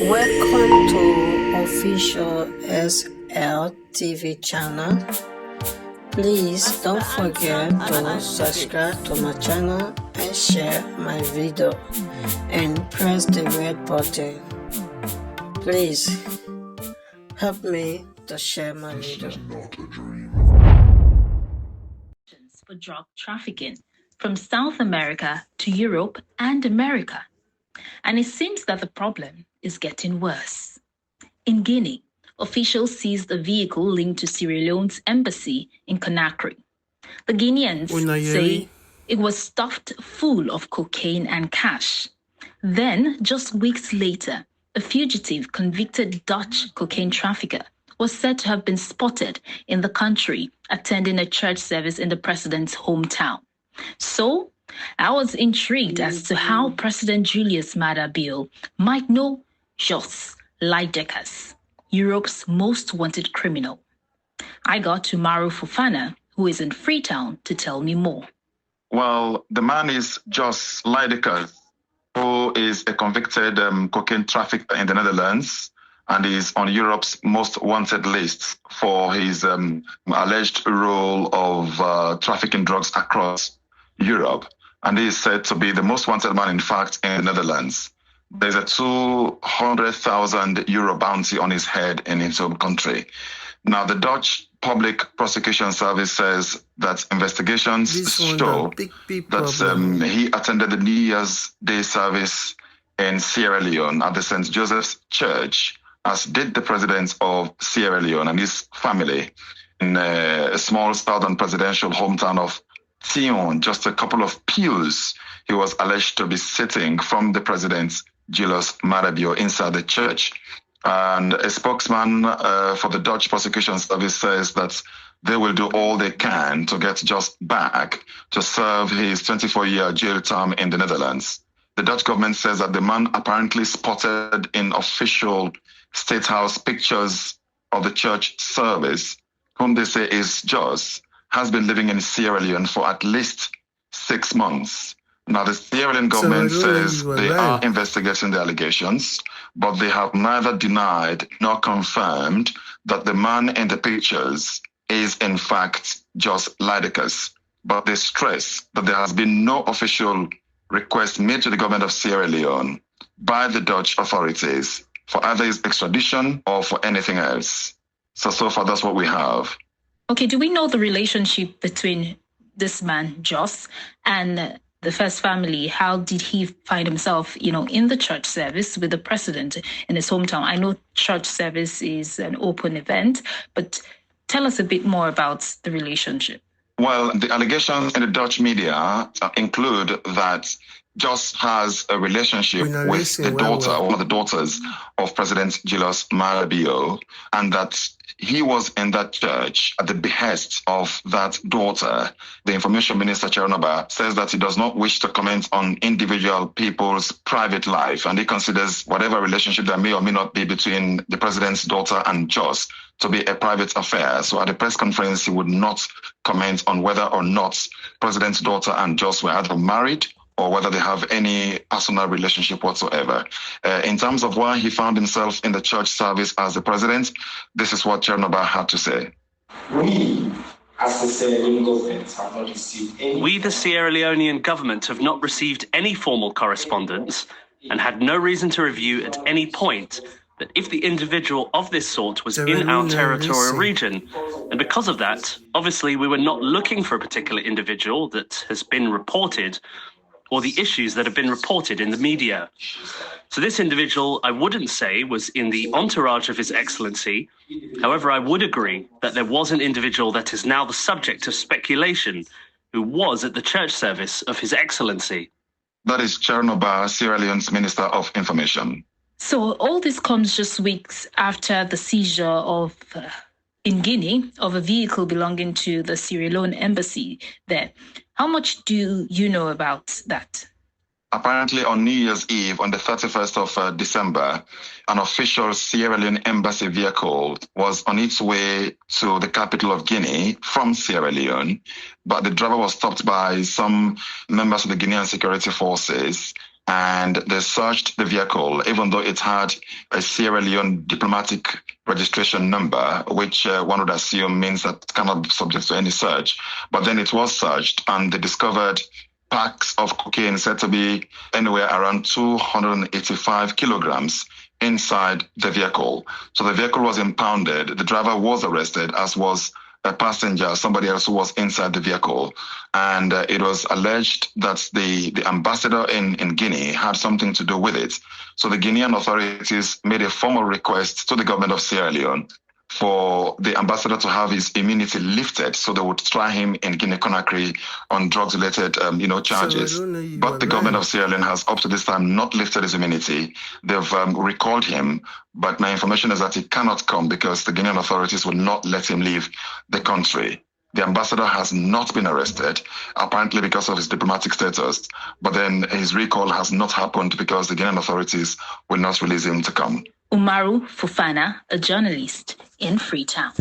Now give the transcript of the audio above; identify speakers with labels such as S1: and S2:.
S1: Welcome to official SLTV channel. Please don't forget to subscribe to my channel and share my video and press the red button. Please help me to share my video.
S2: For drug trafficking from South America to Europe and America. And it seems that the problem is getting worse. In Guinea, officials seized a vehicle linked to Sierra Leone's embassy in Conakry. The Guineans say it was stuffed full of cocaine and cash. Then, just weeks later, a fugitive convicted Dutch cocaine trafficker was said to have been spotted in the country attending a church service in the president's hometown. So, I was intrigued as to how President Julius Maada Bio might know Jos Lydekkers, Europe's most wanted criminal. I got to Maru Fofana, who is in Freetown, to tell me more.
S3: Well, the man is Jos Lydekkers, who is a convicted cocaine trafficker in the Netherlands and is on Europe's most wanted list for his alleged role of trafficking drugs across Europe. And he is said to be the most wanted man, in fact, in the Netherlands. There's a 200,000 euro bounty on his head in his home country. Now, the Dutch Public Prosecution Service says that investigations show that he attended the New Year's Day service in Sierra Leone at the St. Joseph's Church, as did the president of Sierra Leone and his family in a small southern presidential hometown of Sion, just a couple of pews. He was alleged to be sitting from the president, Julius Maada Bio, inside the church. And a spokesman for the Dutch Prosecution Service says that they will do all they can to get Just back to serve his 24-year jail term in the Netherlands. The Dutch government says that the man apparently spotted in official State House pictures of the church service, whom they say is Jos, has been living in Sierra Leone for at least 6 months. Now, the Sierra Leone government says they are investigating the allegations, but they have neither denied nor confirmed that the man in the pictures is, in fact, Jos Lydekkers. But they stress that there has been no official request made to the government of Sierra Leone by the Dutch authorities for either his extradition or for anything else. So far, that's what we have.
S2: Okay, do we know the relationship between this man, Jos, and the first family? How did he find himself, in the church service with the president in his hometown? I know church service is an open event, but tell us a bit more about the relationship.
S3: Well, the allegations in the Dutch media include that Jos has a relationship with the daughter, one of the daughters of President Julius Maada Bio, and that he was in that church at the behest of that daughter. The Information Minister, Chernobyl, says that he does not wish to comment on individual people's private life, and he considers whatever relationship there may or may not be between the president's daughter and Jos to be a private affair. So at the press conference, he would not comment on whether or not President's daughter and Jos were either married or whether they have any personal relationship whatsoever. In terms of why he found himself in the church service as the president, this is what Chernobyl had to say.
S4: We, as the Sierra Leone government, have not received any...
S5: We, the Sierra Leonean government, have not received any formal correspondence and had no reason to review at any point that if the individual of this sort was in our territorial region. And because of that, obviously we were not looking for a particular individual that has been reported or the issues that have been reported in the media. So this individual, I wouldn't say, was in the entourage of His Excellency. However, I would agree that there was an individual that is now the subject of speculation who was at the church service of His Excellency.
S3: That is Chernobyl, Sierra Leone's Minister of Information.
S2: So all this comes just weeks after the seizure of, in Guinea, of a vehicle belonging to the Sierra Leone embassy there. How much do you know about that?
S3: Apparently on New Year's Eve, on the 31st of December, an official Sierra Leone embassy vehicle was on its way to the capital of Guinea from Sierra Leone, but the driver was stopped by some members of the Guinean security forces and they searched the vehicle, even though it had a Sierra Leone diplomatic registration number, which one would assume means that it cannot be subject to any search. But then it was searched, and they discovered packs of cocaine said to be anywhere around 285 kilograms inside the vehicle. So the vehicle was impounded. The driver was arrested, as was a passenger, somebody else who was inside the vehicle. And it was alleged that the ambassador in Guinea had something to do with it. So the Guinean authorities made a formal request to the government of Sierra Leone for the ambassador to have his immunity lifted, so they would try him in Guinea-Conakry on drugs-related, charges. But the government of Sierra Leone has, up to this time, not lifted his immunity. They've recalled him, but my information is that he cannot come because the Guinean authorities will not let him leave the country. The ambassador has not been arrested, apparently because of his diplomatic status, but then his recall has not happened because the Guinean authorities will not release him to come.
S2: Umaru Fufana, a journalist in Freetown.